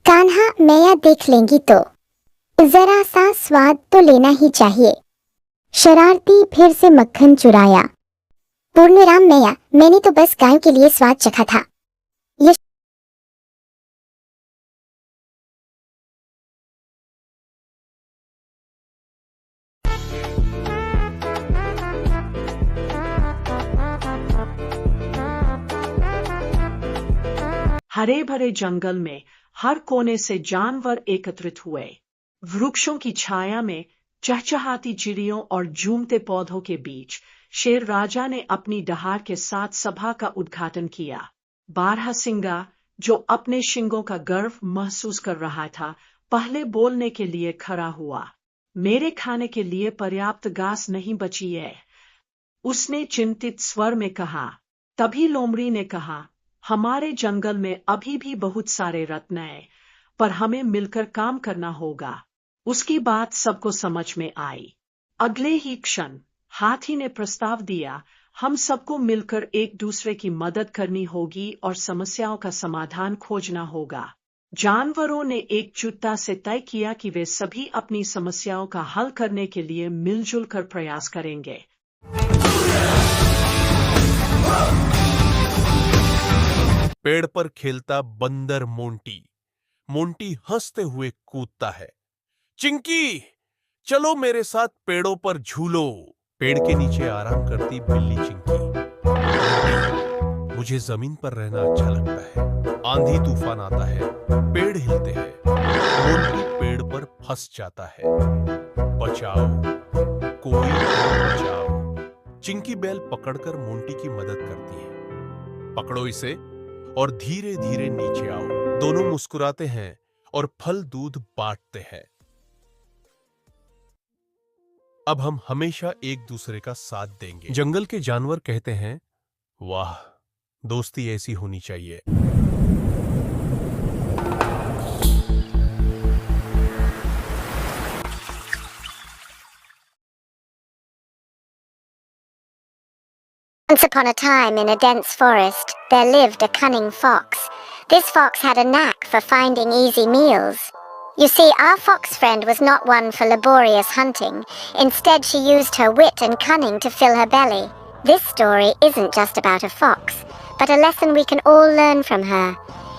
कान्हा मैया देख लेंगी तो जरा सा स्वाद तो लेना ही चाहिए। शरारती फिर से मक्खन चुराया। पूर्णराम मैया, मैंने तो बस गाय के लिए स्वाद चखा था। ये हरे भरे जंगल में हर कोने से जानवर एकत्रित हुए। वृक्षों की छाया में चहचहाती चिड़ियों और झूमते पौधों के बीच शेर राजा ने अपनी दहाड़ के साथ सभा का उद्घाटन किया। बारहसिंगा, जो अपने शिंगों का गर्व महसूस कर रहा था, पहले बोलने के लिए खड़ा हुआ। मेरे खाने के लिए पर्याप्त घास नहीं बची है, उसने चिंतित स्वर में कहा। तभी लोमड़ी ने कहा, हमारे जंगल में अभी भी बहुत सारे रत्न हैं, पर हमें मिलकर काम करना होगा। उसकी बात सबको समझ में आई। अगले ही क्षण हाथी ने प्रस्ताव दिया, हम सबको मिलकर एक दूसरे की मदद करनी होगी और समस्याओं का समाधान खोजना होगा। जानवरों ने एकजुटता से तय किया कि वे सभी अपनी समस्याओं का हल करने के लिए मिलजुल कर प्रयास करेंगे। पेड़ पर खेलता बंदर मोंटी। मोंटी हंसते हुए कूदता है। चिंकी, चलो मेरे साथ पेड़ों पर झूलो। पेड़ के नीचे आराम करती बिल्ली चिंकी। मुझे जमीन पर रहना अच्छा लगता है। आंधी तूफान आता है, पेड़ हिलते हैं, मोंटी पेड़ पर फंस जाता है। बचाओ, कोई बचाओ। चिंकी बैल पकड़कर मोंटी की मदद करती है। पकड़ो इसे और धीरे धीरे नीचे आओ। दोनों मुस्कुराते हैं और फल दूध बांटते हैं। अब हम हमेशा एक दूसरे का साथ देंगे। जंगल के जानवर कहते हैं, वाह, दोस्ती ऐसी होनी चाहिए। Once upon a time, in a dense forest, there lived a cunning fox. This fox had a knack for finding easy meals. You see, our fox friend was not one for laborious hunting. Instead, she used her wit and cunning to fill her belly. This story isn't just about a fox, but a lesson we can all learn from her.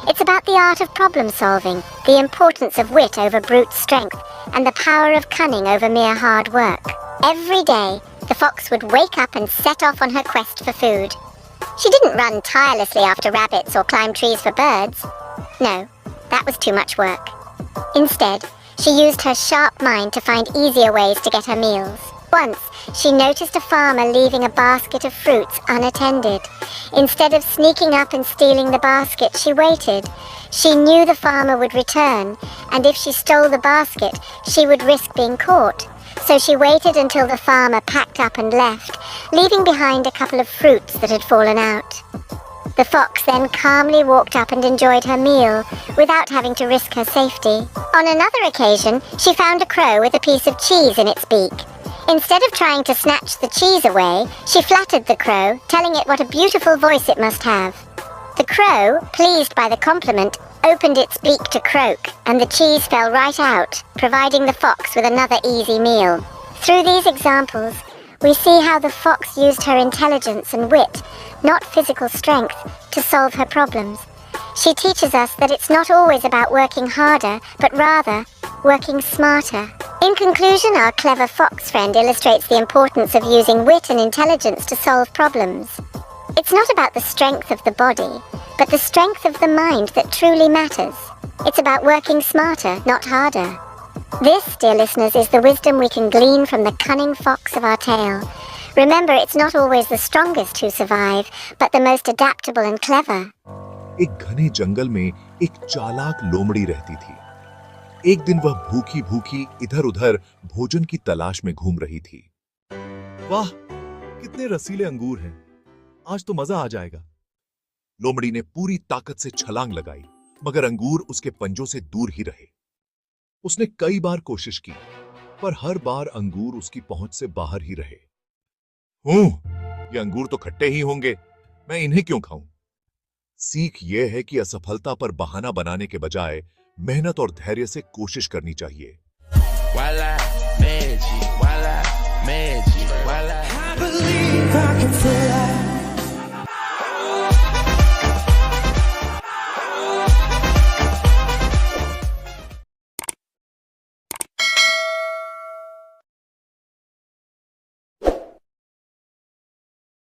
It's about the art of problem solving, the importance of wit over brute strength, and the power of cunning over mere hard work. Every day, the fox would wake up and set off on her quest for food. She didn't run tirelessly after rabbits or climb trees for birds. No, that was too much work. Instead, she used her sharp mind to find easier ways to get her meals. Once, she noticed a farmer leaving a basket of fruits unattended. Instead of sneaking up and stealing the basket, she waited. She knew the farmer would return, and if she stole the basket, she would risk being caught. So she waited until the farmer packed up and left, leaving behind a couple of fruits that had fallen out. The fox then calmly walked up and enjoyed her meal, without having to risk her safety. On another occasion, she found a crow with a piece of cheese in its beak. Instead of trying to snatch the cheese away, she flattered the crow, telling it what a beautiful voice it must have. The crow, pleased by the compliment, opened its beak to croak, and the cheese fell right out, providing the fox with another easy meal. Through these examples, we see how the fox used her intelligence and wit, not physical strength, to solve her problems. She teaches us that it's not always about working harder, but rather working smarter. In conclusion, our clever fox friend illustrates the importance of using wit and intelligence to solve problems. It's not about the strength of the body, but the strength of the mind that truly matters. It's about working smarter, not harder. This, dear listeners, is the wisdom we can glean from the cunning fox of our tale. Remember, it's not always the strongest who survive, but the most adaptable and clever. एक घने जंगल में एक चालाक लोमड़ी रहती थी। एक दिन वह भूखी भूखी इधर-उधर भोजन की तलाश में घूम रही थी। वाह, कितने रसीले अंगूर हैं। आज तो मजा आ जाएगा। लोमड़ी ने पूरी ताकत से छलांग लगाई, मगर अंगूर उसके पंजों से दूर ही रहे। उसने कई बार कोशिश की, पर हर बार अंगूर उसकी पहुंच से बाहर ही रहे। ये अंगूर तो खट्टे ही होंगे, मैं इन्हें क्यों खाऊं? सीख यह है कि असफलता पर बहाना बनाने के बजाय मेहनत और धैर्य से कोशिश करनी चाहिए। Voila, magic, voila, magic, voila.